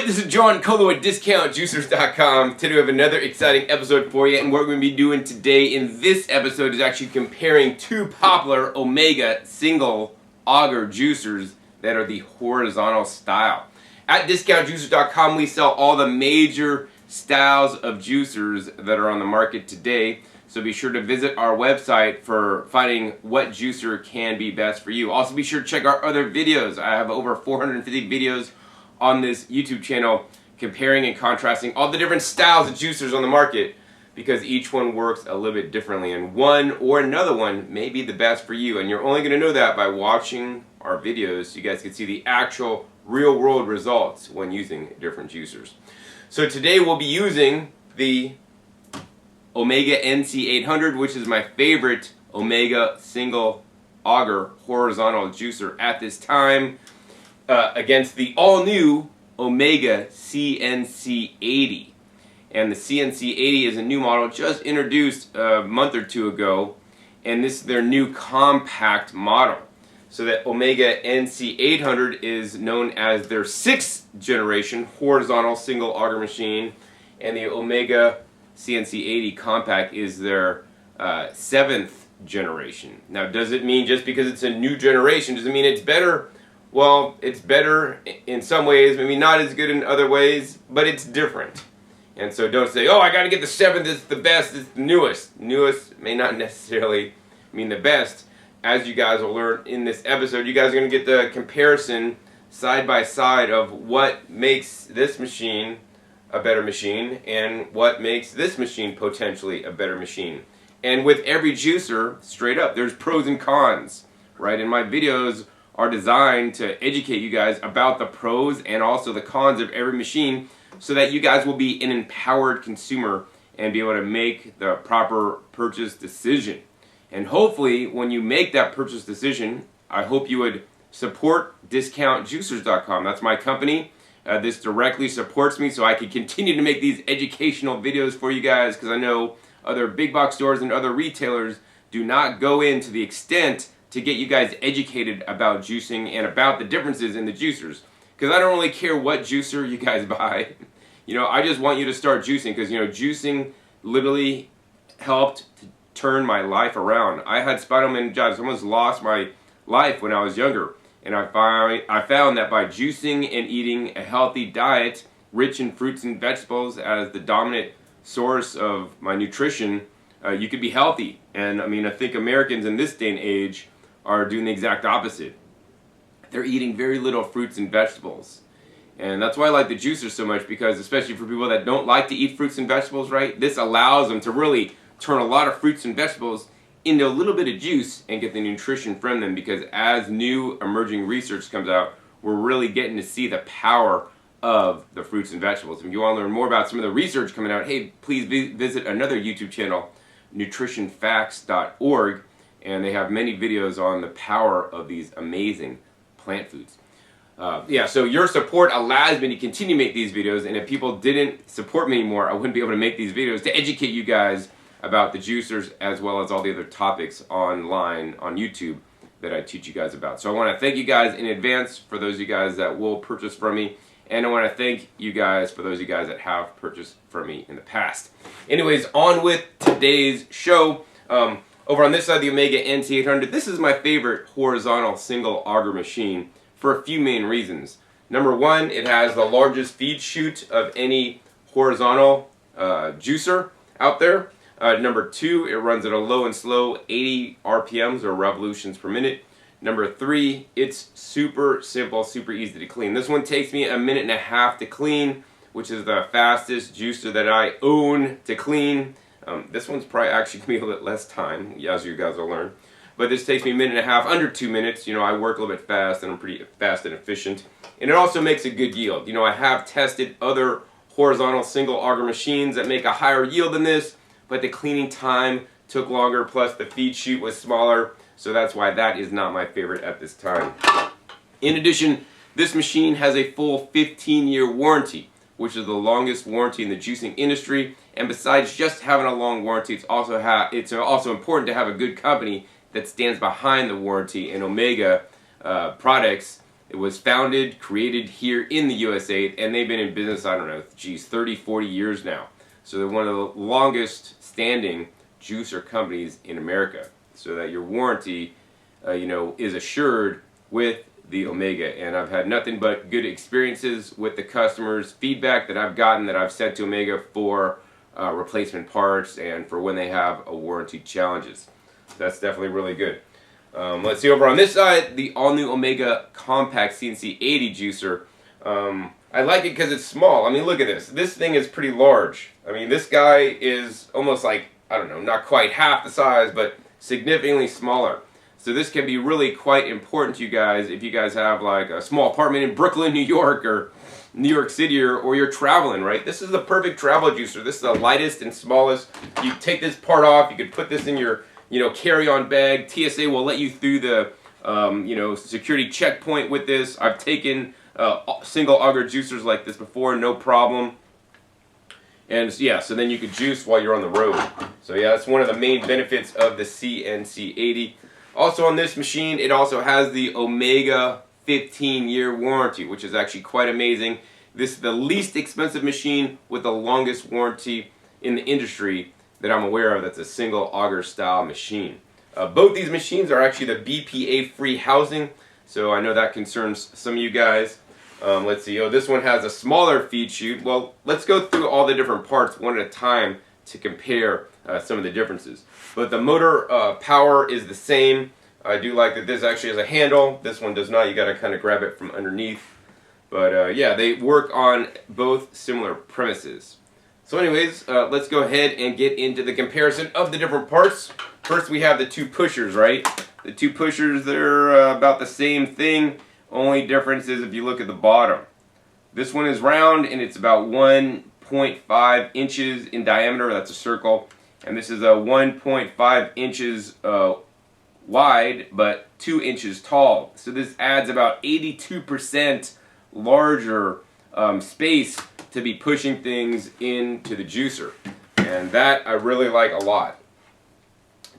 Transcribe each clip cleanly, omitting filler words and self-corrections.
Alright, this is John Colo at DiscountJuicers.com. Today we have another exciting episode for you, and what we're going to be doing today in this episode is actually comparing two popular Omega single auger juicers that are the horizontal style. At DiscountJuicers.com we sell all the major styles of juicers that are on the market today, so be sure to visit our website for finding what juicer can be best for you. Also be sure to check our other videos. I have over 450 videos on this YouTube channel comparing and contrasting all the different styles of juicers on the market, because each one works a little bit differently, and one or another one may be the best for you, and you're only going to know that by watching our videos so you guys can see the actual real world results when using different juicers. So today we'll be using the Omega NC800, which is my favorite Omega single auger horizontal juicer at this time, against the all-new Omega CNC80. And the CNC80 is a new model just introduced a month or two ago, and this is their new compact model. So that Omega NC800 is known as their 6th generation horizontal single auger machine, and the Omega CNC80 compact is their 7th generation. Now, does it mean just because it's a new generation, does it mean it's better? Well, it's better in some ways, maybe not as good in other ways, but it's different. And so don't say, oh, I got to get the 7th, it's the best, it's the newest. Newest may not necessarily mean the best. As you guys will learn in this episode, you guys are going to get the comparison side by side of what makes this machine a better machine and what makes this machine potentially a better machine. And with every juicer, straight up, there's pros and cons, right? And my videos are designed to educate you guys about the pros and also the cons of every machine, so that you guys will be an empowered consumer and be able to make the proper purchase decision. And hopefully when you make that purchase decision, I hope you would support DiscountJuicers.com. That's my company. This directly supports me so I can continue to make these educational videos for you guys, because I know other big box stores and other retailers do not go into the extent to get you guys educated about juicing and about the differences in the juicers. Because I don't really care what juicer you guys buy. You know, I just want you to start juicing, because, you know, juicing literally helped to turn my life around. I had spinal meningitis, almost lost my life when I was younger. And I found that by juicing and eating a healthy diet, rich in fruits and vegetables as the dominant source of my nutrition, you could be healthy. And I mean, I think Americans in this day and age are doing the exact opposite. They're eating very little fruits and vegetables. And that's why I like the juicers so much, because especially for people that don't like to eat fruits and vegetables, right, this allows them to really turn a lot of fruits and vegetables into a little bit of juice and get the nutrition from them, because as new emerging research comes out, we're really getting to see the power of the fruits and vegetables. If you want to learn more about some of the research coming out, hey, please visit another YouTube channel, nutritionfacts.org, and they have many videos on the power of these amazing plant foods. Yeah, so your support allows me to continue to make these videos, and if people didn't support me anymore, I wouldn't be able to make these videos to educate you guys about the juicers as well as all the other topics online on YouTube that I teach you guys about. So I want to thank you guys in advance for those of you guys that will purchase from me, and I want to thank you guys for those of you guys that have purchased from me in the past. Anyways, on with today's show. Over on this side, the Omega NC800, this is my favorite horizontal single auger machine for a few main reasons. Number one, it has the largest feed chute of any horizontal juicer out there. Number two, it runs at a low and slow 80 RPMs or revolutions per minute. Number three, it's super simple, super easy to clean. This one takes me 1.5 minutes to clean, which is the fastest juicer that I own to clean. This one's probably actually going to be a little bit less time, as you guys will learn. But this takes me 1.5 minutes, under 2 minutes. You know, I work a little bit fast, and I'm pretty fast and efficient. And it also makes a good yield. You know, I have tested other horizontal single auger machines that make a higher yield than this, but the cleaning time took longer, plus the feed chute was smaller, so that's why that is not my favorite at this time. In addition, this machine has a full 15-year warranty, which is the longest warranty in the juicing industry. And besides just having a long warranty, it's also important to have a good company that stands behind the warranty, and Omega products It was founded, created here in the USA, and they've been in business, I don't know, geez, 30, 40 years now. So they're one of the longest standing juicer companies in America. So that your warranty, is assured with the Omega. And I've had nothing but good experiences with the customers, feedback that I've gotten that I've sent to Omega for replacement parts and for when they have a warranty challenges. That's definitely really good. Let's see over on this side, the all-new Omega Compact CNC80 juicer. I like it because it's small. I mean, look at this. This thing is pretty large. I mean, this guy is almost like, I don't know, not quite half the size, but significantly smaller. So this can be really quite important to you guys if you guys have like a small apartment in Brooklyn, New York, or New York City, or you're traveling, right? This is the perfect travel juicer. This is the lightest and smallest. You take this part off, you could put this in your carry-on bag. TSA will let you through the security checkpoint with this. I've taken single auger juicers like this before, no problem. And yeah, so then you could juice while you're on the road. So yeah, that's one of the main benefits of the CNC80. Also on this machine, it also has the Omega 15-year warranty, which is actually quite amazing. This is the least expensive machine with the longest warranty in the industry that I'm aware of that's a single auger style machine. Both these machines are actually the BPA free housing, so I know that concerns some of you guys. Let's see, this one has a smaller feed chute. Well, let's go through all the different parts one at a time to compare some of the differences. But the motor power is the same. I do like that this actually has a handle. This one does not. You got to kind of grab it from underneath. But yeah, they work on both similar premises. So anyways, let's go ahead and get into the comparison of the different parts. First we have the two pushers, right? The two pushers, they're about the same thing. Only difference is if you look at the bottom. This one is round and it's about 1.5 inches in diameter. That's a circle. And this is a 1.5 inches wide, but 2 inches tall. So this adds about 82% larger space to be pushing things into the juicer. And that I really like a lot.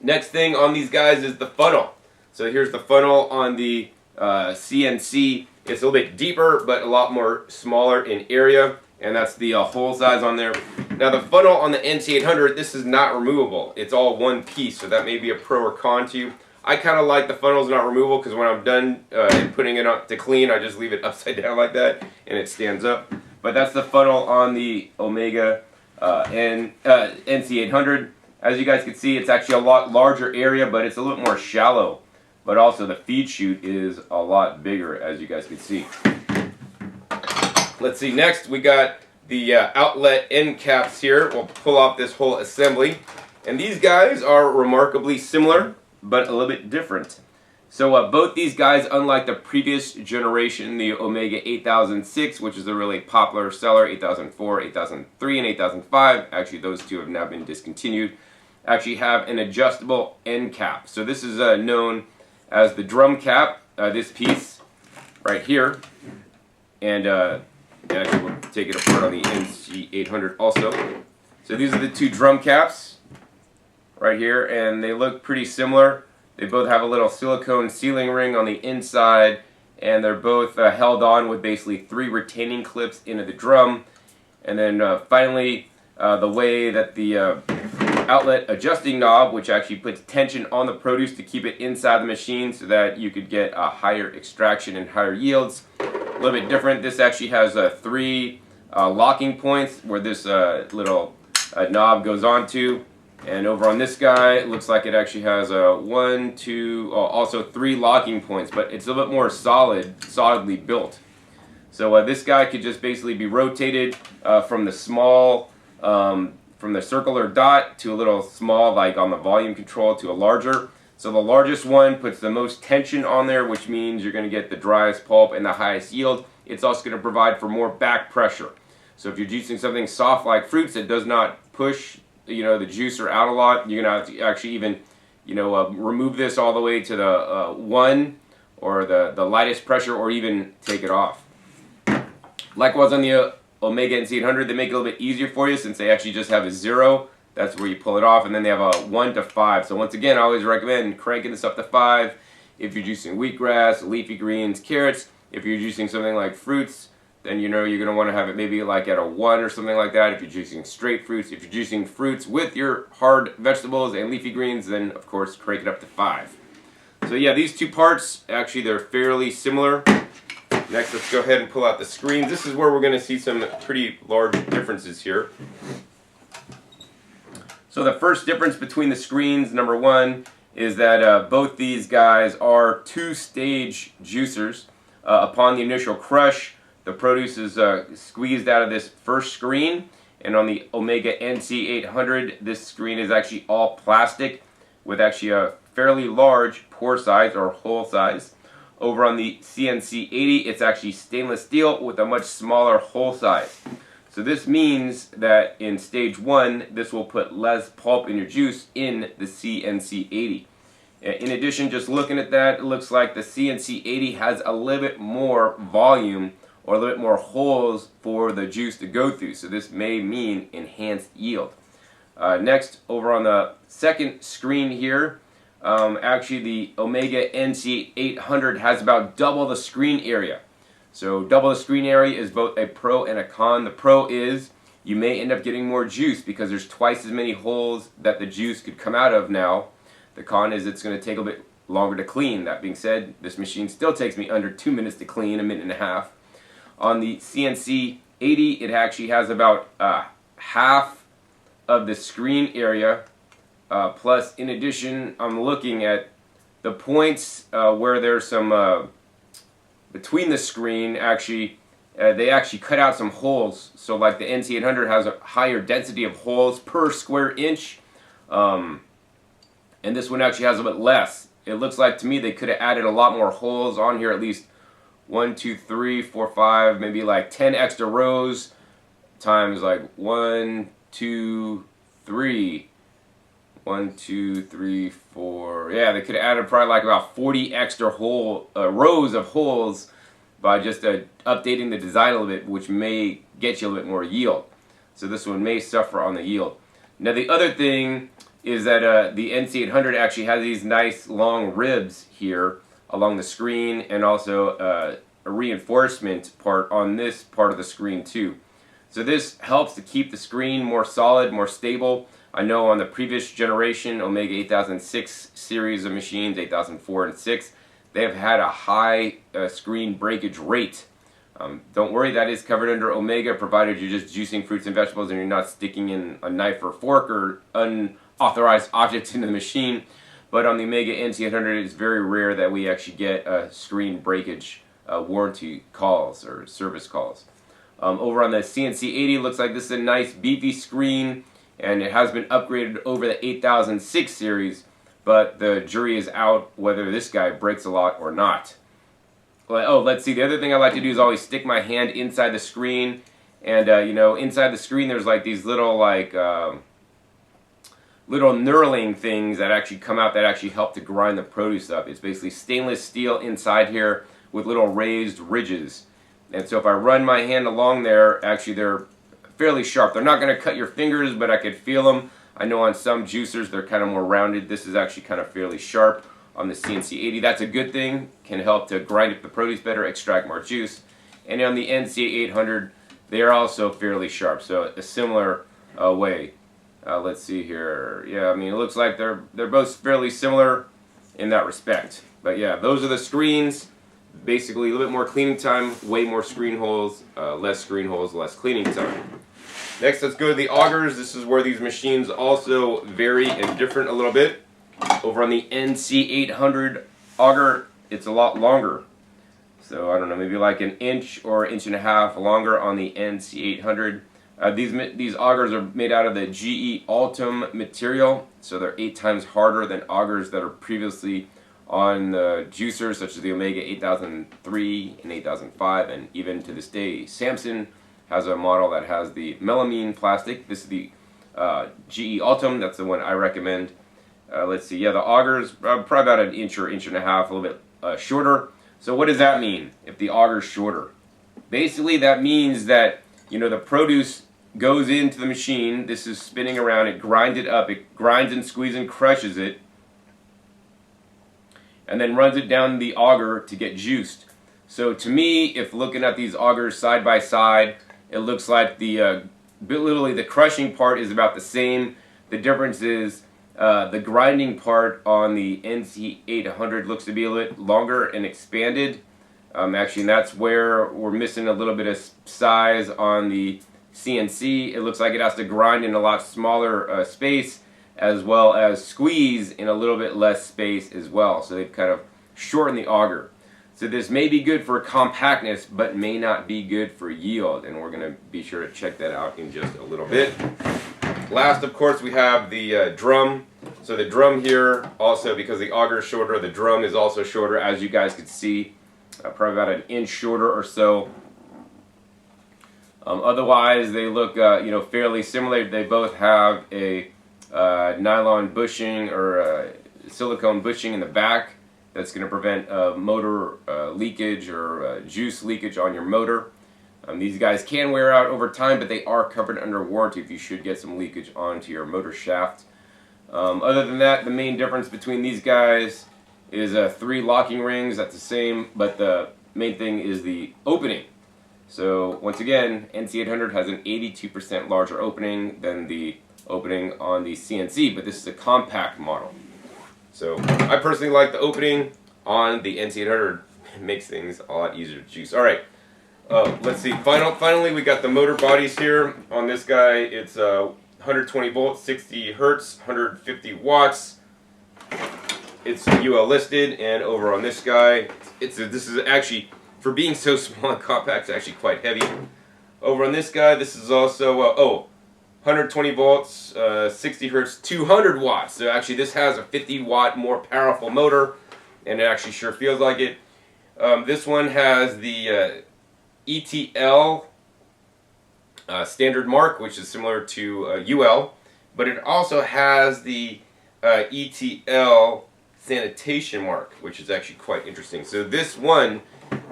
Next thing on these guys is the funnel. So here's the funnel on the CNC. It's a little bit deeper, but a lot more smaller in area. And that's the hole size on there. Now the funnel on the NC800, this is not removable. It's all one piece, so that may be a pro or con to you. I kind of like the funnels not removable because when I'm done and putting it up to clean, I just leave it upside down like that and it stands up. But that's the funnel on the Omega NC800. As you guys can see, it's actually a lot larger area, but it's a little more shallow. But also the feed chute is a lot bigger, as you guys can see. Let's see, next we got the outlet end caps here. We'll pull off this whole assembly. And these guys are remarkably similar, but a little bit different. So both these guys, unlike the previous generation, the Omega 8006, which is a really popular seller, 8004, 8003, and 8005, actually those two have now been discontinued, actually have an adjustable end cap. So this is known as the drum cap, this piece right here. And actually we'll take it apart on the NC800 also. So these are the two drum caps right here, and they look pretty similar. They both have a little silicone sealing ring on the inside, and they're both held on with basically 3 retaining clips into the drum. And then finally, the way that the outlet adjusting knob, which actually puts tension on the produce to keep it inside the machine so that you could get a higher extraction and higher yields. A little bit different. This actually has 3 locking points where this little knob goes onto. And over on this guy, it looks like it actually has 1, 2, also 3 locking points, but it's a little bit more solidly built. So this guy could just basically be rotated from the small, from the circular dot to a little small, like on the volume control, to a larger. So the largest one puts the most tension on there, which means you're going to get the driest pulp and the highest yield. It's also going to provide for more back pressure. So if you're juicing something soft like fruits that does not push the juicer out a lot, you're going to have to actually even remove this all the way to the 1 or the lightest pressure, or even take it off. Likewise on the Omega NC800, they make it a little bit easier for you since they actually just have a 0. That's where you pull it off, and then they have a 1 to 5. So once again, I always recommend cranking this up to 5 if you're juicing wheatgrass, leafy greens, carrots. If you're juicing something like fruits, then you know you're going to want to have it maybe like at a 1 or something like that. If you're juicing straight fruits, if you're juicing fruits with your hard vegetables and leafy greens, then of course crank it up to 5. So yeah, these two parts, actually they're fairly similar. Next, let's go ahead and pull out the screens. This is where we're going to see some pretty large differences here. So the first difference between the screens, number one, is that both these guys are 2-stage juicers. Upon the initial crush, the produce is squeezed out of this first screen, and on the Omega NC800, this screen is actually all plastic with actually a fairly large pore size or hole size. Over on the CNC80, it's actually stainless steel with a much smaller hole size. So this means that in stage 1, this will put less pulp in your juice in the CNC80. In addition, just looking at that, it looks like the CNC80 has a little bit more volume or a little bit more holes for the juice to go through. So this may mean enhanced yield. Next, over on the second screen here, actually the Omega NC800 has about double the screen area. So double the screen area is both a pro and a con. The pro is you may end up getting more juice because there's twice as many holes that the juice could come out of now. The con is it's going to take a bit longer to clean. That being said, this machine still takes me under 2 minutes to clean, 1.5 minutes. On the CNC80, it actually has about half of the screen area. Plus, in addition, I'm looking at the points where there's some, between the screen, actually, they actually cut out some holes. So like the NC800 has a higher density of holes per square inch. And this one actually has a bit less. It looks like to me they could have added a lot more holes on here, at least 1, 2, 3, 4, 5, maybe like 10 extra rows times like 1, 2, 3. 1, 2, 3, 4. Yeah, they could have added probably like about 40 extra rows of holes by just updating the design a little bit, which may get you a little bit more yield. So this one may suffer on the yield. Now the other thing is that the NC800 actually has these nice long ribs here along the screen, and also a reinforcement part on this part of the screen too. So this helps to keep the screen more solid, more stable. I know on the previous generation, Omega 8006 series of machines, 8004 and 6, they have had a high screen breakage rate. Don't worry, that is covered under Omega, provided you're just juicing fruits and vegetables and you're not sticking in a knife or fork or unauthorized objects into the machine. But on the Omega NC800, it's very rare that we actually get screen breakage warranty calls or service calls. Over on the CNC80, looks like this is a nice beefy screen, and it has been upgraded over the 8006 series, but the jury is out whether this guy breaks a lot or not. Oh, let's see, the other thing I like to do is always stick my hand inside the screen, and you know, inside the screen there's like these little little knurling things that actually come out that actually help to grind the produce up. It's basically stainless steel inside here with little raised ridges. And so if I run my hand along there, actually they're fairly sharp. They're not going to cut your fingers, but I could feel them. I know on some juicers they're kind of more rounded. This is actually kind of fairly sharp on the CNC80. That's a good thing. Can help to grind up the produce better, extract more juice. And on the NC800, they are also fairly sharp. So a similar way. Let's see here. Yeah, I mean, it looks like they're both fairly similar in that respect. But yeah, those are the screens. Basically, a little bit more cleaning time, way more screen holes, less screen holes, less cleaning time. Next, let's go to the augers. This is where these machines also vary and different a little bit. Over on the NC800 auger, it's a lot longer. So, I don't know, maybe like 1 inch or 1.5 inches longer on the NC800. These augers are made out of the GE Ultim material, so they're 8 times harder than augers that are previously on the juicers, such as the Omega 8003 and 8005, and even to this day, Samson has a model that has the melamine plastic. This is the GE Ultim. That's the one I recommend. Let's see. Yeah, the augers probably about 1 inch or 1.5 inches, a little bit shorter. So what does that mean if the auger's shorter? Basically, that means that, you know, the produce goes into the machine. This is spinning around. It grinds it up. It grinds and squeezes and crushes it, and then runs it down the auger to get juiced. So to me, if looking at these augers side by side, it looks like the literally the crushing part is about the same. The difference is the grinding part on the NC800 looks to be a little bit longer and expanded. Actually, and that's where we're missing a little bit of size on the CNC. It looks like it has to grind in a lot smaller space, as well as squeeze in a little bit less space as well. So they've kind of shortened the auger. So this may be good for compactness, but may not be good for yield, and we're going to be sure to check that out in just a little bit. Last, of course, we have the drum. So the drum here, also because the auger is shorter, the drum is also shorter, as you guys can see, probably about an inch shorter or so. Otherwise, they look fairly similar. They both have a nylon bushing or silicone bushing in the back that's going to prevent motor leakage or juice leakage on your motor. These guys can wear out over time, but they are covered under warranty if you should get some leakage onto your motor shaft. Other than that, the main difference between these guys is 3 locking rings. That's the same, but the main thing is the opening. So once again, NC800 has an 82% larger opening than the opening on the CNC, but this is a compact model. So I personally like the opening on the NC800. It makes things a lot easier to juice. All right, let's see. Finally, we got the motor bodies here. On this guy, it's 120 volts, 60 hertz, 150 watts. It's UL listed, and over on this guy, this is actually, for being so small and compact, it's actually quite heavy. Over on this guy, this is also 120 volts, 60 hertz, 200 watts. So actually, this has a 50 watt more powerful motor, and it actually sure feels like it. This one has the ETL standard mark, which is similar to UL, but it also has the ETL sanitation mark, which is actually quite interesting. So this one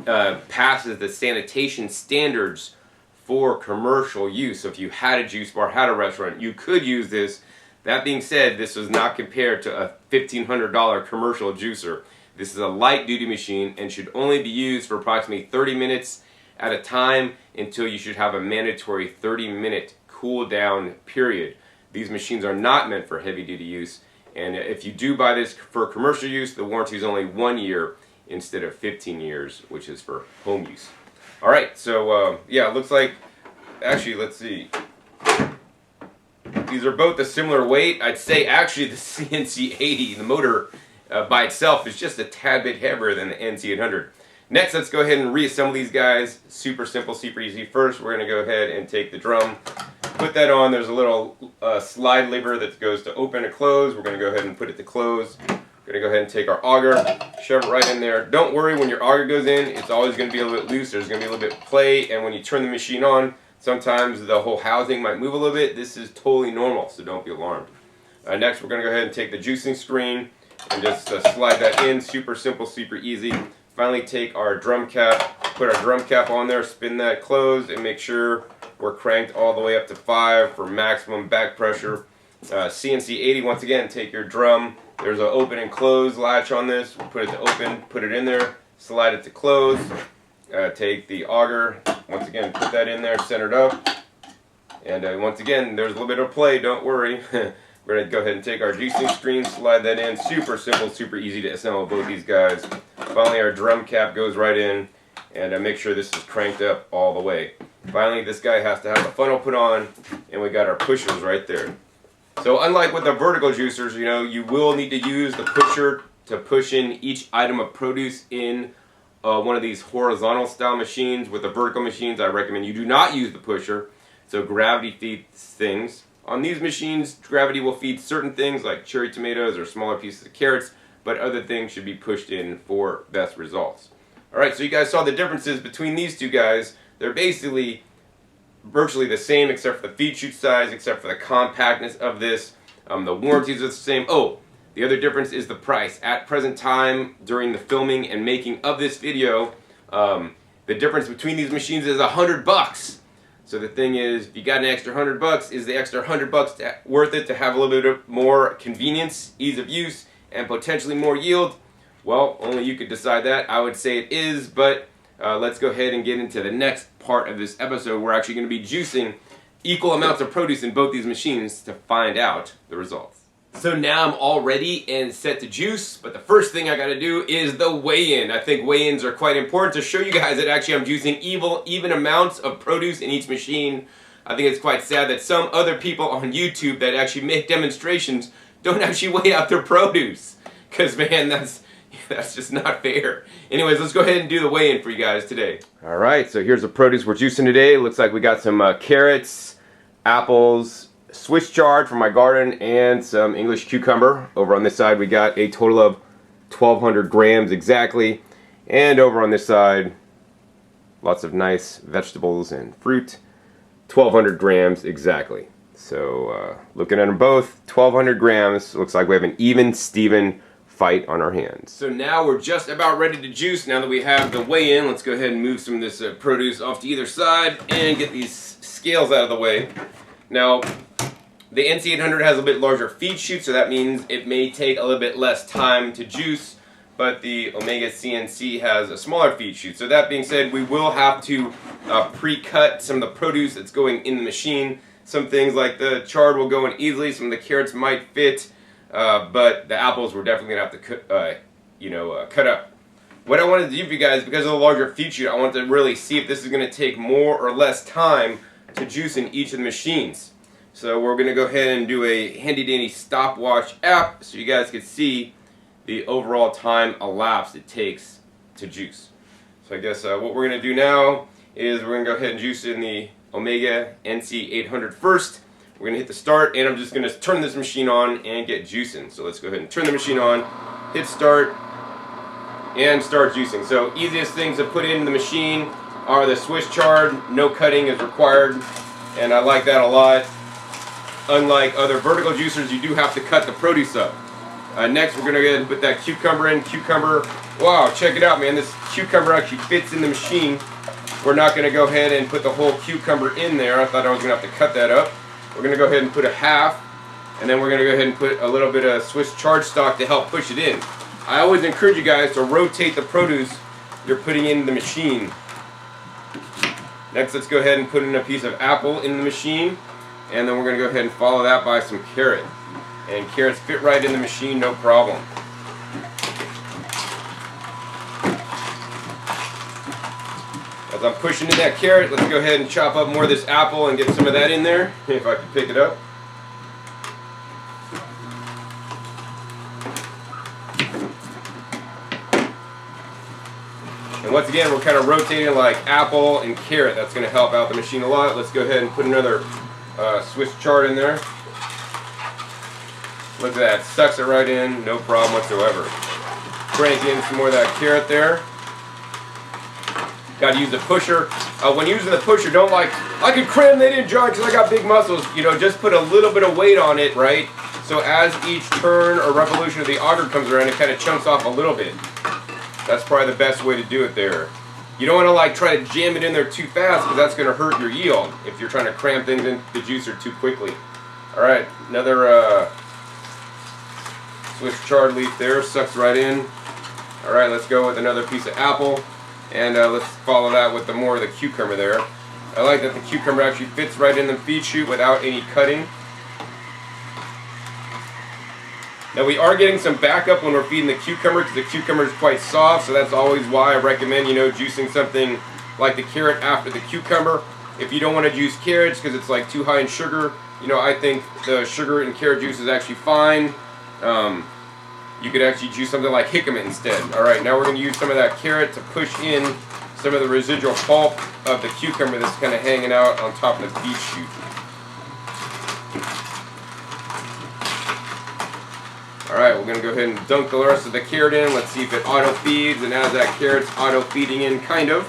passes the sanitation standards for commercial use. So if you had a juice bar, had a restaurant, you could use this. That being said, this was not compared to a $1,500 commercial juicer. This is a light duty machine and should only be used for approximately 30 minutes at a time until you should have a mandatory 30-minute cool down period. These machines are not meant for heavy duty use, and if you do buy this for commercial use, the warranty is only 1 year instead of 15 years, which is for home use. All right, so yeah, it looks like, actually, let's see. These are both a similar weight. I'd say actually the CNC80, the motor by itself, is just a tad bit heavier than the NC800. Next, let's go ahead and reassemble these guys. Super simple, super easy. First, we're going to go ahead and take the drum, put that on. There's a little slide lever that goes to open and close. We're going to go ahead and put it to close. We're going to go ahead and take our auger, shove it right in there. Don't worry, when your auger goes in, it's always going to be a little bit loose. There's going to be a little bit of play, and when you turn the machine on, sometimes the whole housing might move a little bit. This is totally normal, so don't be alarmed. Next, we're going to go ahead and take the juicing screen and just slide that in. Super simple, super easy. Finally, take our drum cap, put our drum cap on there, spin that closed, and make sure we're cranked all the way up to 5 for maximum back pressure. CNC80, once again, take your drum. There's an open and close latch on this. We'll put it to open, put it in there, slide it to close. Take the auger, once again, put that in there, centered up. And once again, there's a little bit of play, don't worry. We're going to go ahead and take our juicing screen, slide that in. Super simple, super easy to assemble both these guys. Finally, our drum cap goes right in, and make sure this is cranked up all the way. Finally, this guy has to have a funnel put on, and we got our pushers right there. So unlike with the vertical juicers, you know, you will need to use the pusher to push in each item of produce in one of these horizontal style machines. With the vertical machines, I recommend you do not use the pusher, so gravity feeds things. On these machines, gravity will feed certain things like cherry tomatoes or smaller pieces of carrots, but other things should be pushed in for best results. Alright, so you guys saw the differences between these two guys. They're basically virtually the same except for the feed chute size, except for the compactness of this. The warranties are the same. Oh, the other difference is the price. At present time, during the filming and making of this video, the difference between these machines is $100. So the thing is, if you got an extra $100, is the extra $100 worth it to have a little bit of more convenience, ease of use, and potentially more yield? Well, only you could decide that. I would say it is, but let's go ahead and get into the next part of this episode. We're actually going to be juicing equal amounts of produce in both these machines to find out the results. So now I'm all ready and set to juice, but the first thing I gotta do is the weigh-in. I think weigh-ins are quite important to show you guys that actually I'm juicing even amounts of produce in each machine. I think it's quite sad that some other people on YouTube that actually make demonstrations don't actually weigh out their produce. Because man, that's just not fair. Anyways, let's go ahead and do the weigh-in for you guys today. Alright, so here's the produce we're juicing today. Looks like we got some carrots, apples, Swiss chard from my garden, and some English cucumber. Over on this side we got a total of 1,200 grams exactly. And over on this side, lots of nice vegetables and fruit. 1,200 grams exactly. So looking at them both, 1,200 grams. Looks like we have an even Steven fight on our hands. So now we're just about ready to juice. Now that we have the weigh-in, let's go ahead and move some of this produce off to either side and get these scales out of the way. Now, the NC800 has a bit larger feed chute, so that means it may take a little bit less time to juice, but the Omega CNC has a smaller feed chute. So that being said, we will have to pre-cut some of the produce that's going in the machine. Some things like the chard will go in easily, some of the carrots might fit, but the apples we're definitely going to have to cut up. What I wanted to do for you guys, because of the larger feed chute, I want to really see if this is going to take more or less time to juice in each of the machines. So we're going to go ahead and do a handy dandy stopwatch app so you guys can see the overall time elapsed it takes to juice. So I guess what we're going to do now is we're going to go ahead and juice in the Omega NC800 first. We're going to hit the start, and I'm just going to turn this machine on and get juicing. So let's go ahead and turn the machine on, hit start, and start juicing. So easiest things to put in the machine are the Swiss chard. No cutting is required, and I like that a lot. Unlike other vertical juicers, you do have to cut the produce up. Next, we're going to go ahead and put that cucumber in. Cucumber, wow, check it out, man. This cucumber actually fits in the machine. We're not going to go ahead and put the whole cucumber in there. I thought I was going to have to cut that up. We're going to go ahead and put a half, and then we're going to go ahead and put a little bit of Swiss chard stock to help push it in. I always encourage you guys to rotate the produce you're putting in the machine. Next, let's go ahead and put in a piece of apple in the machine. And then we're going to go ahead and follow that by some carrot. And carrots fit right in the machine, no problem. As I'm pushing in that carrot, let's go ahead and chop up more of this apple and get some of that in there, if I can pick it up. And once again, we're kind of rotating like apple and carrot. That's going to help out the machine a lot. Let's go ahead and put another Swiss chard in there. Look at that, sucks it right in, no problem whatsoever. Crank in some more of that carrot there. Got to use the pusher. When using the pusher, don't I could cram that in, John, because I got big muscles. You know, just put a little bit of weight on it, right? So as each turn or revolution of the auger comes around, it kind of chunks off a little bit. That's probably the best way to do it there. You don't want to try to jam it in there too fast, because that's going to hurt your yield if you're trying to cram things into the juicer too quickly. Alright, another Swiss chard leaf there, sucks right in. Alright, let's go with another piece of apple, and let's follow that with more of the cucumber there. I like that the cucumber actually fits right in the feed chute without any cutting. Now we are getting some backup when we're feeding the cucumber, because the cucumber is quite soft, so that's always why I recommend, juicing something like the carrot after the cucumber. If you don't want to juice carrots because it's too high in sugar, I think the sugar and carrot juice is actually fine. You could actually juice something like jicama instead. Alright, now we're going to use some of that carrot to push in some of the residual pulp of the cucumber that's kind of hanging out on top of the feed chute. Alright, we're going to go ahead and dunk the rest of the carrot in. Let's see if it auto-feeds, and as that carrot's auto-feeding in, kind of,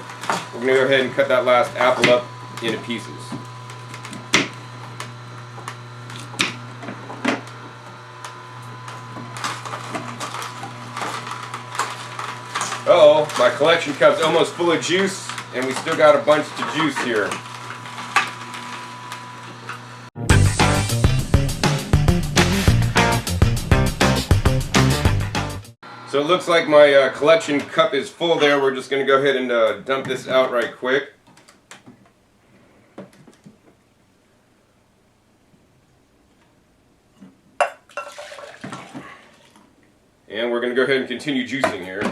we're going to go ahead and cut that last apple up into pieces. Uh-oh, my collection cup's almost full of juice, and we still got a bunch to juice here. So it looks like my collection cup is full there. We're just going to go ahead and dump this out right quick. And we're going to go ahead and continue juicing here.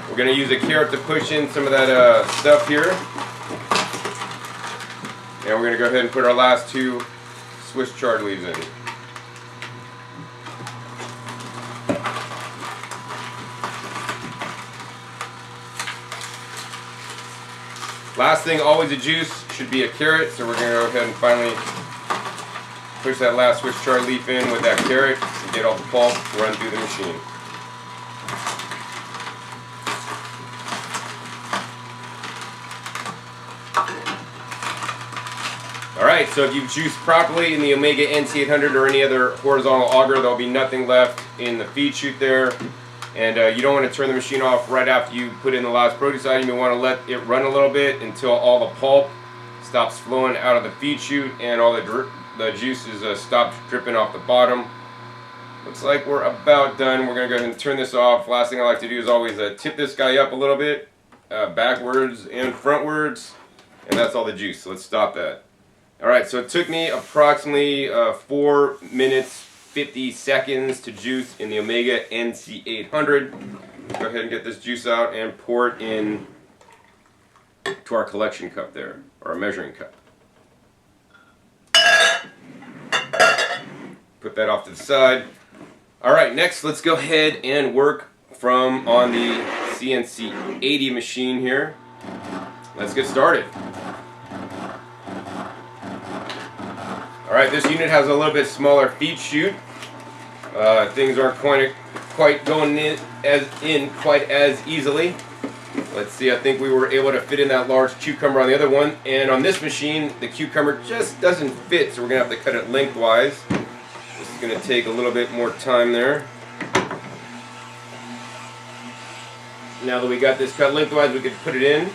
We're going to use a carrot to push in some of that stuff here. And we're going to go ahead and put our last 2 Swiss chard leaves in. Last thing, always a juice, should be a carrot. So we're going to go ahead and finally push that last Swiss chard leaf in with that carrot and get all the pulp, run through the machine. Alright, so if you've juiced properly in the Omega NC800 or any other horizontal auger, there'll be nothing left in the feed chute there. And you don't want to turn the machine off right after you put in the last produce item. You want to let it run a little bit until all the pulp stops flowing out of the feed chute and all the juices stopped dripping off the bottom. Looks like we're about done. We're going to go ahead and turn this off. Last thing I like to do is always tip this guy up a little bit, backwards and frontwards, and that's all the juice. So let's stop that. Alright, so it took me approximately 4 minutes 50 seconds to juice in the Omega NC800. Go ahead and get this juice out and pour it in to our collection cup there, or our measuring cup. Put that off to the side. Alright, next let's go ahead and work on the CNC80 machine here. Let's get started. Alright, this unit has a little bit smaller feed chute. Things aren't quite going in quite as easily. Let's see, I think we were able to fit in that large cucumber on the other one. And on this machine, the cucumber just doesn't fit, so we're going to have to cut it lengthwise. This is going to take a little bit more time there. Now that we got this cut lengthwise, we can put it in.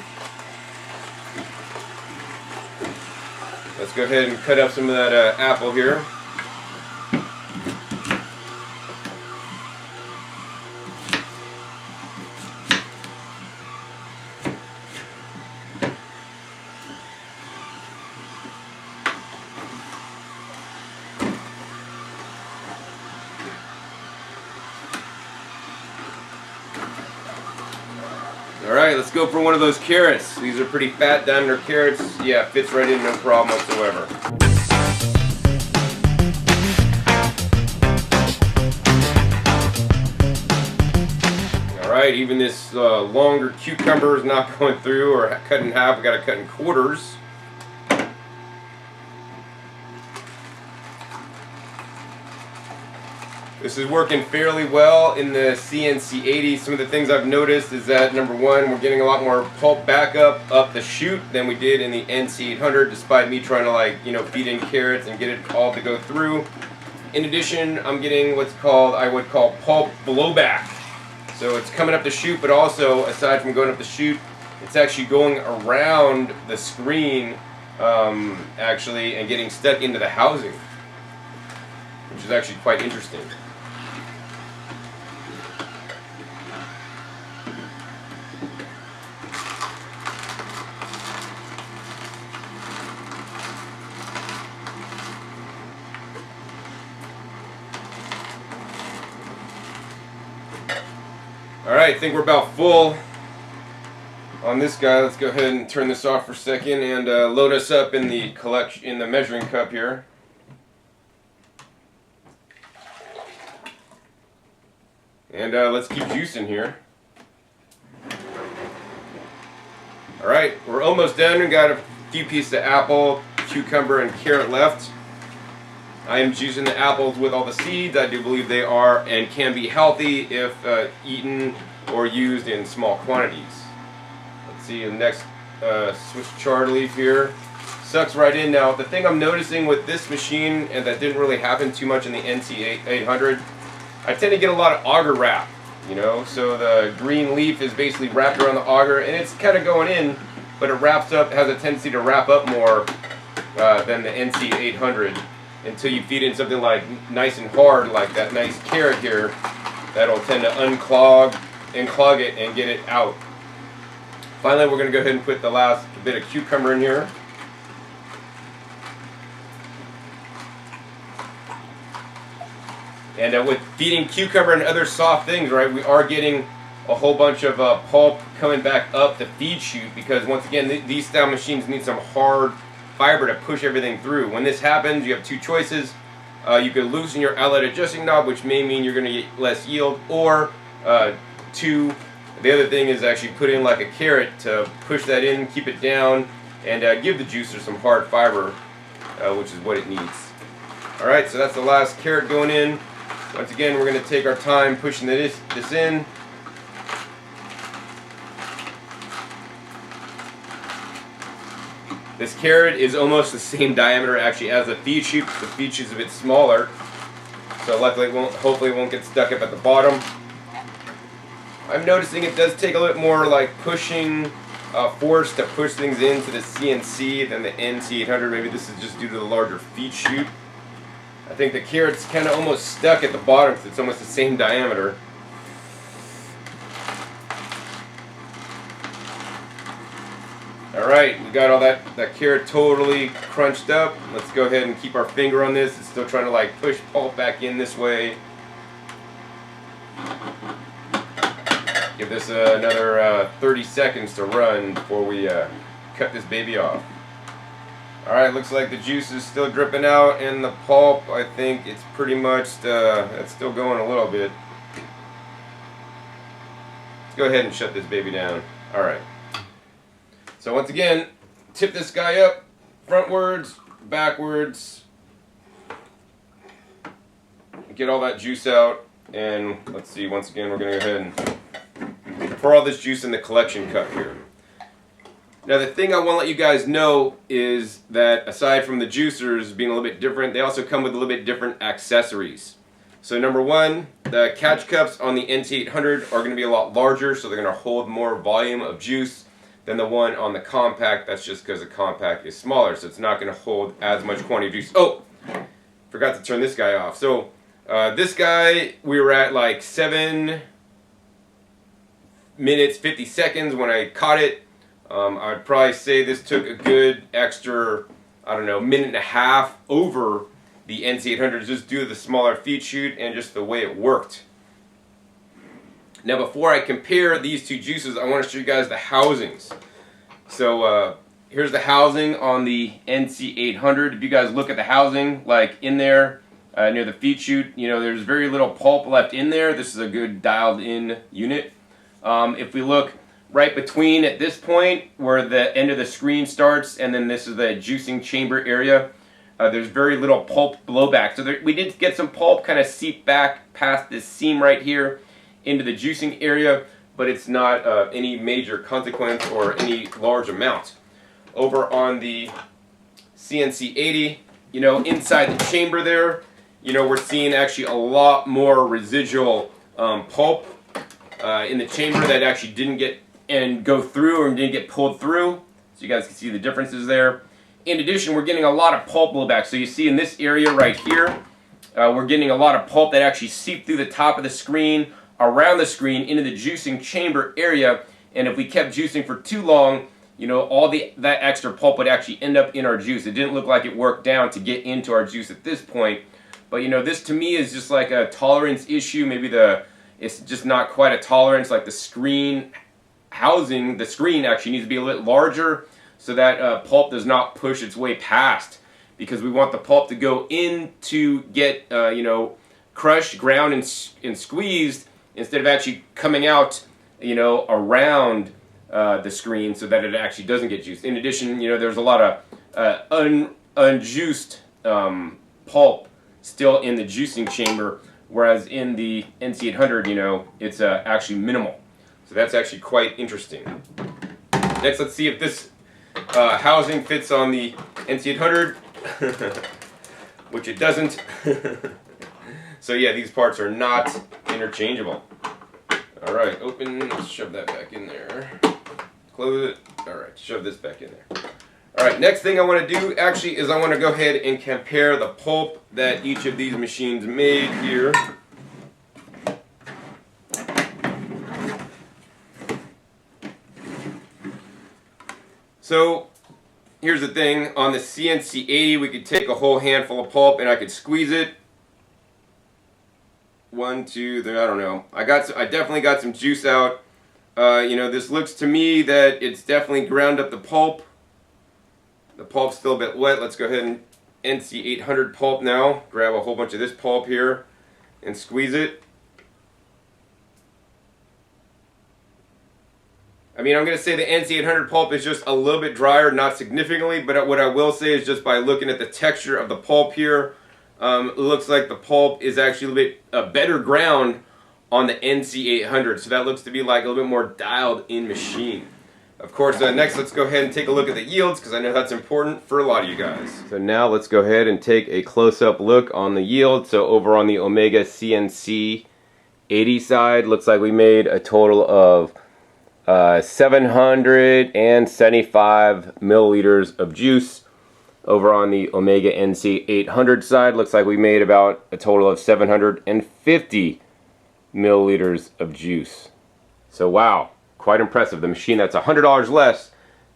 Let's go ahead and cut up some of that apple here. Alright, let's go for one of those carrots. These are pretty fat diameter carrots. Yeah, fits right in, no problem whatsoever. Alright, even this longer cucumber is not going through, or cut in half. We got to cut in quarters. This is working fairly well in the CNC80. Some of the things I've noticed is that, number one, we're getting a lot more pulp backup up the chute than we did in the NC800, despite me trying to feed in carrots and get it all to go through. In addition, I'm getting what's called, I would call Pulp Blowback. So it's coming up the chute, but also, aside from going up the chute, it's actually going around the screen, actually, and getting stuck into the housing, which is actually quite interesting. Alright, I think we're about full on this guy. Let's go ahead and turn this off for a second and load us up in the measuring cup here. And let's keep juicing here. Alright, we're almost done. We've got a few pieces of apple, cucumber, and carrot left. I am juicing the apples with all the seeds. I do believe they are and can be healthy if eaten or used in small quantities. Let's see the next Swiss chard leaf here. Sucks right in. Now, the thing I'm noticing with this machine, and that didn't really happen too much in the NC800, I tend to get a lot of auger wrap, so the green leaf is basically wrapped around the auger, and it's kind of going in, but it wraps up, has a tendency to wrap up more than the NC800 until you feed in something like nice and hard, like that nice carrot here. That'll tend to unclog it and get it out. Finally, we're going to go ahead and put the last bit of cucumber in here. And with feeding cucumber and other soft things, right, we are getting a whole bunch of pulp coming back up the feed chute, because once again, these style machines need some hard fiber to push everything through. When this happens, you have two choices. You could loosen your outlet adjusting knob, which may mean you're going to get less yield, or the other thing is actually put in like a carrot to push that in, keep it down, and give the juicer some hard fiber, which is what it needs. Alright, so that's the last carrot going in. Once again, we're going to take our time pushing this in. This carrot is almost the same diameter actually as the feed chute. The feed chute is a bit smaller, so luckily hopefully it won't get stuck up at the bottom. I'm noticing it does take a little bit more like pushing force to push things into the CNC than the NC800. Maybe this is just due to the larger feed chute. I think the carrot's kind of almost stuck at the bottom because it's almost the same diameter. Alright, we got all that carrot totally crunched up. Let's go ahead and keep our finger on this. It's still trying to like push pulp back in this way. Give this another 30 seconds to run before we cut this baby off. Alright, looks like the juice is still dripping out, and the pulp, I think it's pretty much, it's still going a little bit. Let's go ahead and shut this baby down. Alright. So once again, tip this guy up, frontwards, backwards, get all that juice out, and let's see, once again we're going to go ahead and pour all this juice in the collection cup here. Now the thing I want to let you guys know is that aside from the juicers being a little bit different, they also come with a little bit different accessories. So number one, the catch cups on the NC800 are going to be a lot larger, so they're going to hold more volume of juice than the one on the Compact. That's just because the Compact is smaller, so it's not going to hold as much quantity of juice. Oh, forgot to turn this guy off. So this guy, we were at like 7 minutes 50 seconds when I caught it. I'd probably say this took a good extra, I don't know, minute and a half over the NC800 just due to the smaller feed chute and just the way it worked. Now before I compare these two juices, I want to show you guys the housings. So here's the housing on the NC800. If you guys look at the housing, like in there near the feed chute, you know, there's very little pulp left in there. This is a good dialed in unit. If we look right between at this point where the end of the screen starts and then this is the juicing chamber area, there's very little pulp blowback. So we did get some pulp kind of seep back past this seam right here into the juicing area, but it's not any major consequence or any large amount. Over on the CNC80, you know, inside the chamber there, you know, we're seeing actually a lot more residual pulp in the chamber that actually didn't get and go through or didn't get pulled through. So you guys can see the differences there. In addition, we're getting a lot of pulp blowback. So you see in this area right here, we're getting a lot of pulp that actually seeped through the top of the screen, around the screen, into the juicing chamber area. And if we kept juicing for too long, you know, all that extra pulp would actually end up in our juice. It didn't look like it worked down to get into our juice at this point. But you know, this to me is just like a tolerance issue. Maybe it's just not quite a tolerance, like the screen housing, the screen actually needs to be a little bit larger so that pulp does not push its way past, because we want the pulp to go in to get you know, crushed, ground, and squeezed instead of actually coming out, you know, around the screen so that it actually doesn't get juiced. In addition, you know, there's a lot of unjuiced pulp still in the juicing chamber, whereas in the NC800, you know, it's actually minimal. So that's actually quite interesting. Next, let's see if this housing fits on the NC800, which it doesn't. So yeah, these parts are not interchangeable. Alright, open, let's shove that back in there. Close it. Alright, shove this back in there. Alright, next thing I want to do actually is I want to go ahead and compare the pulp that each of these machines made here. So here's the thing, on the CNC80 we could take a whole handful of pulp and I could squeeze it. 1, 2, 3, I don't know. I definitely got some juice out. You know, this looks to me that it's definitely ground up the pulp. The pulp's still a bit wet. Let's go ahead and NC800 pulp now. Grab a whole bunch of this pulp here and squeeze it. I mean, I'm going to say the NC800 pulp is just a little bit drier, not significantly, but what I will say is just by looking at the texture of the pulp here, it looks like the pulp is actually a little bit better ground on the NC800, so that looks to be like a little bit more dialed in machine. Of course, next let's go ahead and take a look at the yields, because I know that's important for a lot of you guys. So now let's go ahead and take a close-up look on the yield. So over on the Omega CNC80 side, looks like we made a total of 775 milliliters of juice. Over on the Omega NC800 side, looks like we made about a total of 750 milliliters of juice. So wow, quite impressive. The machine that's $100 less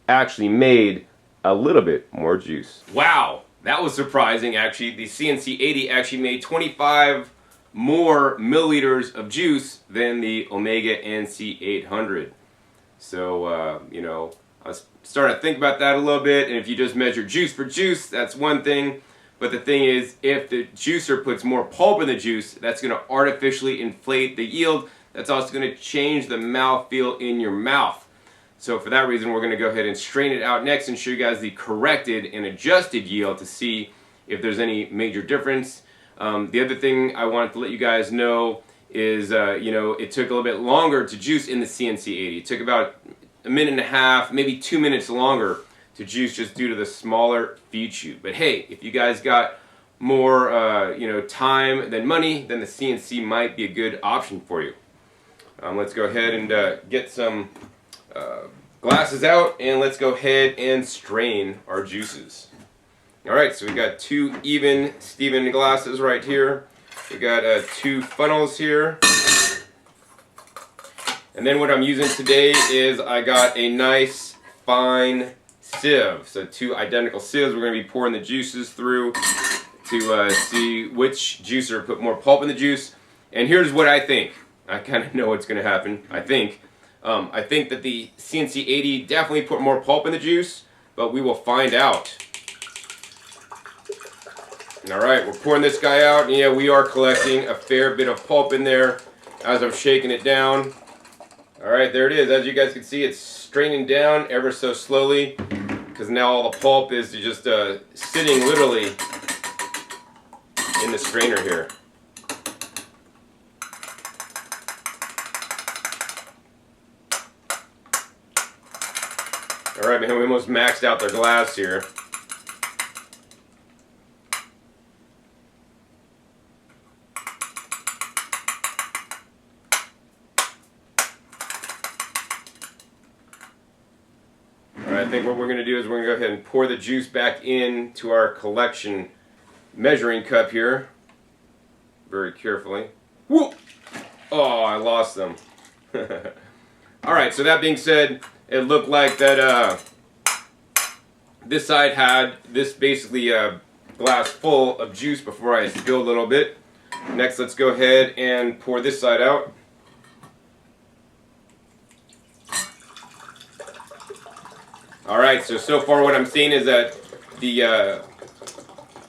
actually made a little bit more juice. Wow, that was surprising actually. The CNC80 actually made 25 more milliliters of juice than the Omega NC800. So, you know, I was starting to think about that a little bit, and if you just measure juice for juice, that's one thing. But the thing is, if the juicer puts more pulp in the juice, that's going to artificially inflate the yield. That's also going to change the mouthfeel in your mouth. So for that reason, we're going to go ahead and strain it out next and show you guys the corrected and adjusted yield to see if there's any major difference. The other thing I wanted to let you guys know is, you know, it took a little bit longer to juice in the CNC80. It took about a minute and a half, maybe 2 minutes longer to juice just due to the smaller feed chute. But hey, if you guys got more, you know, time than money, then the CNC might be a good option for you. Let's go ahead and get some glasses out, and let's go ahead and strain our juices. Alright, so we got 2 even Steven glasses right here. We got 2 funnels here. And then what I'm using today is I got a nice fine sieve. So 2 identical sieves we're going to be pouring the juices through to see which juicer put more pulp in the juice. And here's what I think. I kind of know what's going to happen. I think that the CNC80 definitely put more pulp in the juice, but we will find out. Alright, we're pouring this guy out, and yeah, we are collecting a fair bit of pulp in there as I'm shaking it down. Alright, there it is. As you guys can see, it's straining down ever so slowly, because now all the pulp is just sitting literally in the strainer here. Alright, man, we almost maxed out their glass here. Alright, I think what we're going to do is we're going to go ahead and pour the juice back into our collection measuring cup here. Very carefully. Whoop! Oh, I lost them. Alright, so that being said, it looked like that this side had this basically glass full of juice before I spilled a little bit. Next, let's go ahead and pour this side out. Alright, so far what I'm seeing is that the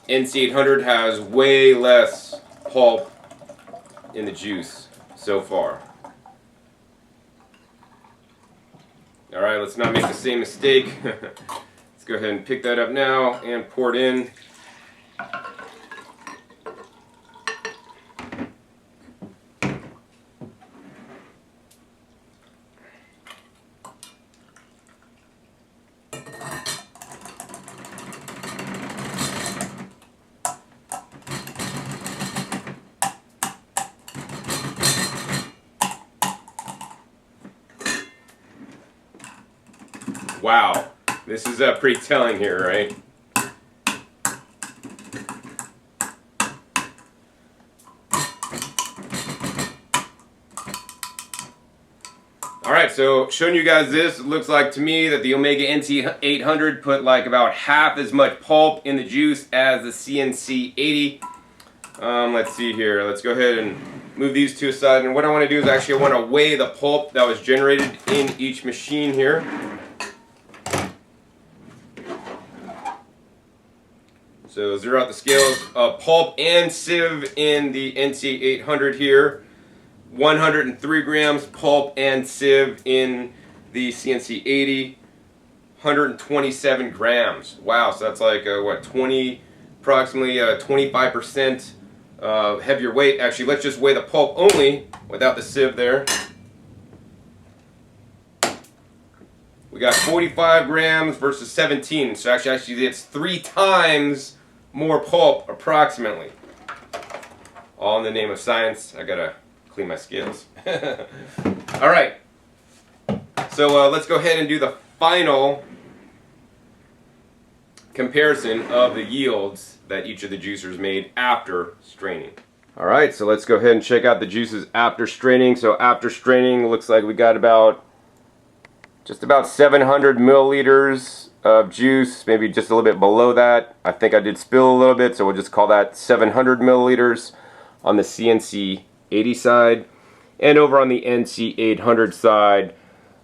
NC800 has way less pulp in the juice so far. Alright, let's not make the same mistake. Let's go ahead and pick that up now and pour it in. Wow, This is pretty telling here, right? Alright, so showing you guys this, it looks like to me that the Omega NC800 put like about half as much pulp in the juice as the CNC80. Let's see here, let's go ahead and move these two aside, and what I want to do is actually I want to weigh the pulp that was generated in each machine here. So zero out the scales, pulp and sieve in the NC800 here. 103 grams pulp and sieve in the CNC80, 127 grams. Wow, so that's like what, approximately 25% heavier weight. Actually, let's just weigh the pulp only without the sieve there. We got 45 grams versus 17, so actually it's 3 times more pulp approximately. All in the name of science. I gotta clean my scales. Alright, so let's go ahead and do the final comparison of the yields that each of the juicers made after straining. Alright, so let's go ahead and check out the juices after straining. So after straining, looks like we got just about 700 milliliters of juice, maybe just a little bit below that. I think I did spill a little bit, so we'll just call that 700 milliliters on the CNC 80 side, and over on the NC800 side,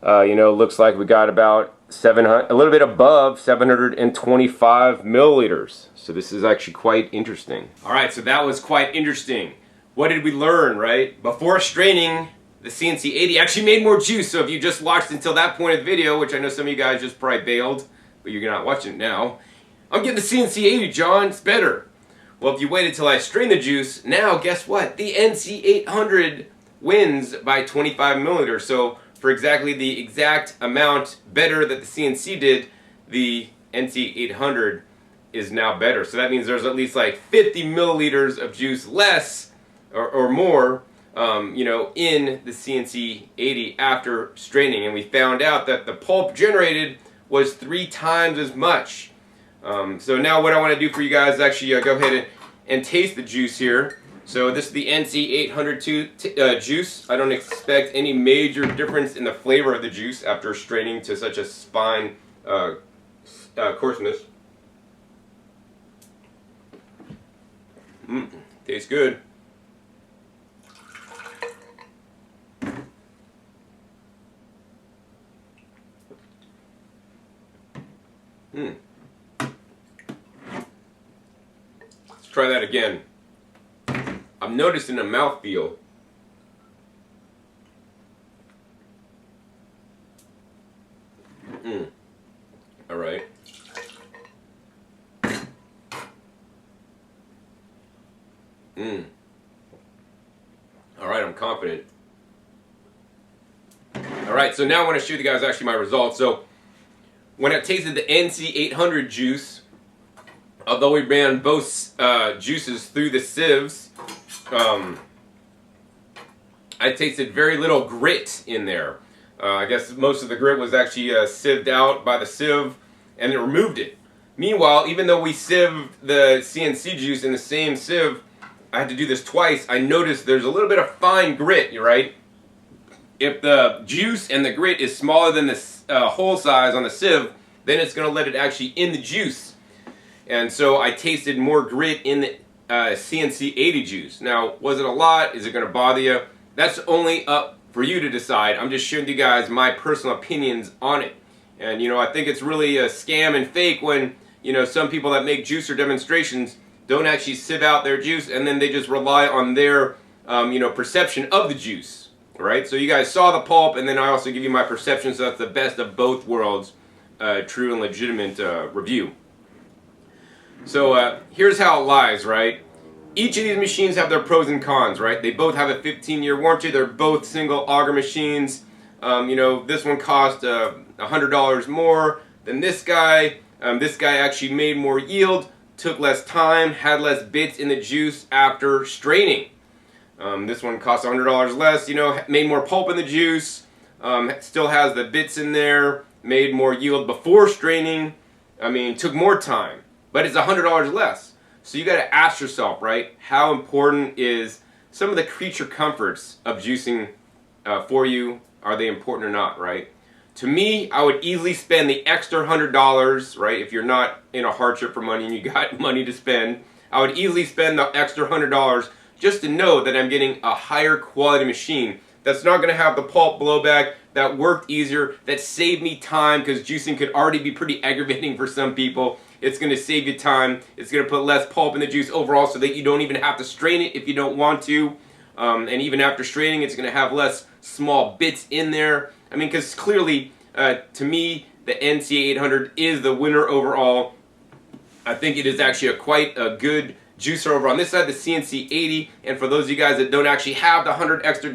looks like we got about a little bit above 725 milliliters. So this is actually quite interesting. All right, so that was quite interesting. What did we learn, right? Before straining, the CNC80 actually made more juice. So if you just watched until that point of the video, which I know some of you guys just probably bailed, but you're not watching it now, I'm getting the CNC80, John. It's better. Well, if you waited till I strain the juice, now guess what? The NC800 wins by 25 milliliters. So for exactly the exact amount better that the CNC did, the NC800 is now better. So that means there's at least like 50 milliliters of juice less or more, in the CNC80 after straining. And we found out that the pulp generated was 3 times as much. So now what I want to do for you guys is actually go ahead and taste the juice here. So this is the NC800 juice. I don't expect any major difference in the flavor of the juice after straining to such a fine coarseness. Tastes good. Let's try that again. I'm noticing a mouthfeel. All right. All right, I'm confident. All right, so now I want to show you guys actually my results. So when I tasted the NC800 juice, although we ran both juices through the sieves, I tasted very little grit in there. I guess most of the grit was actually sieved out by the sieve, and it removed it. Meanwhile, even though we sieved the CNC juice in the same sieve, I had to do this twice. I noticed there's a little bit of fine grit, right? If the juice and the grit is smaller than the hole size on the sieve, then it's going to let it actually in the juice. And so I tasted more grit in the CNC80 juice. Now, was it a lot? Is it going to bother you? That's only up for you to decide. I'm just showing you guys my personal opinions on it. And, I think it's really a scam and fake when, some people that make juicer demonstrations don't actually sieve out their juice, and then they just rely on their, perception of the juice. Right? So you guys saw the pulp, and then I also give you my perception, so that's the best of both worlds, true and legitimate review. So here's how it lies, right? Each of these machines have their pros and cons, right? They both have a 15-year warranty. They're both single auger machines. This one cost $100 more than this guy. This guy actually made more yield, took less time, had less bits in the juice after straining. This one cost $100 less, made more pulp in the juice, still has the bits in there, made more yield before straining, I mean, took more time, but it's $100 less. So you got to ask yourself, right, how important is some of the creature comforts of juicing for you? Are they important or not, right? To me, I would easily spend the extra $100, right? If you're not in a hardship for money and you got money to spend, I would easily spend the extra $100 just to know that I'm getting a higher quality machine that's not going to have the pulp blowback, that worked easier, that saved me time, because juicing could already be pretty aggravating for some people. It's going to save you time. It's going to put less pulp in the juice overall so that you don't even have to strain it if you don't want to. And even after straining, it's going to have less small bits in there. I mean, because clearly, to me, the NC800 is the winner overall. I think it is actually quite a good juicer over on this side, the CNC80. And for those of you guys that don't actually have the $100 extra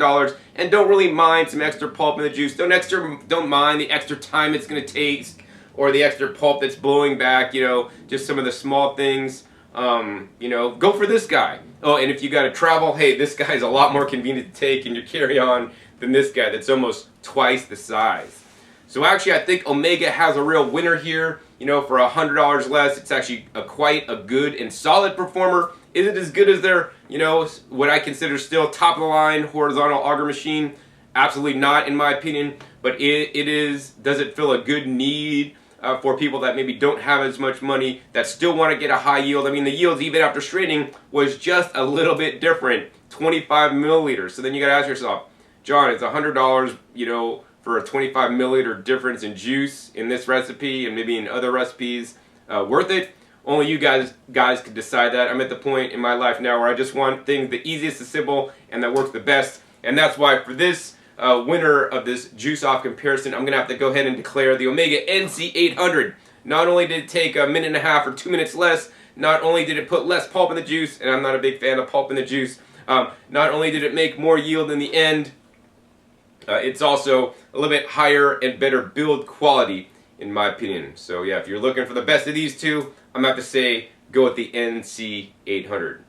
and don't really mind some extra pulp in the juice, don't mind the extra time it's going to take, or the extra pulp that's blowing back, you know, just some of the small things, you know, go for this guy. Oh, and if you got to travel, hey, this guy's a lot more convenient to take in your carry-on than this guy that's almost twice the size. So actually, I think Omega has a real winner here. You know, for $100 less, it's actually quite a good and solid performer. Is it as good as their, you know, what I consider still top-of-the-line horizontal auger machine? Absolutely not, in my opinion. But it is, does it fill a good need for people that maybe don't have as much money, that still want to get a high yield? I mean, the yields even after straining was just a little bit different, 25 milliliters. So then you got to ask yourself, John, is $100, you know, for a 25 milliliter difference in juice in this recipe and maybe in other recipes worth it? Only you guys can decide that. I'm at the point in my life now where I just want things the easiest, the simple, and that works the best. And that's why for this winner of this juice off comparison, I'm going to have to go ahead and declare the Omega NC800. Not only did it take a minute and a half or 2 minutes less, not only did it put less pulp in the juice, and I'm not a big fan of pulp in the juice, not only did it make more yield in the end, it's also a little bit higher and better build quality, in my opinion. So yeah, if you're looking for the best of these two, I'm going to have to say go with the NC800.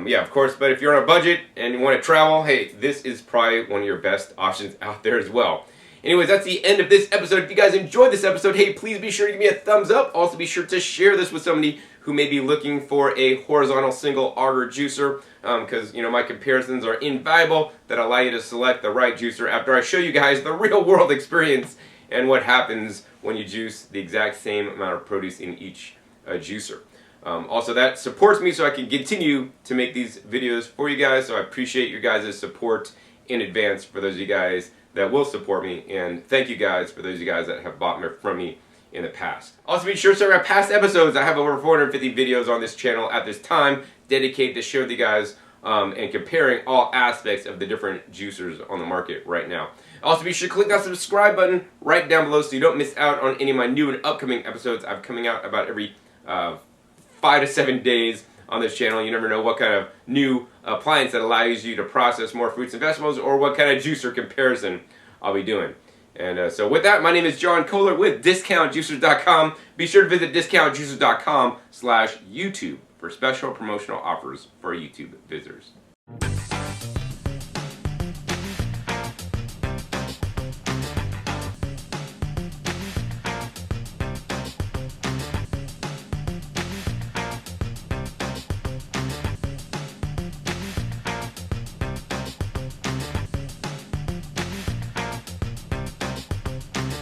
Yeah, of course, but if you're on a budget and you want to travel, hey, this is probably one of your best options out there as well. Anyways, that's the end of this episode. If you guys enjoyed this episode, hey, please be sure to give me a thumbs up. Also, be sure to share this with somebody who may be looking for a horizontal single auger juicer, because, you know, my comparisons are invaluable that allow you to select the right juicer after I show you guys the real world experience and what happens when you juice the exact same amount of produce in each juicer. Also, that supports me so I can continue to make these videos for you guys, so I appreciate your guys' support in advance for those of you guys that will support me, and thank you guys for those of you guys that have bought from me in the past. Also, be sure to check out past episodes. I have over 450 videos on this channel at this time dedicated to show you guys and comparing all aspects of the different juicers on the market right now. Also, be sure to click that subscribe button right down below so you don't miss out on any of my new and upcoming episodes. I'm coming out about every 5 to 7 days on this channel. You never know what kind of new appliance that allows you to process more fruits and vegetables, or what kind of juicer comparison I'll be doing. And so with that, my name is John Kohler with DiscountJuicers.com. Be sure to visit DiscountJuicers.com/YouTube for special promotional offers for YouTube visitors.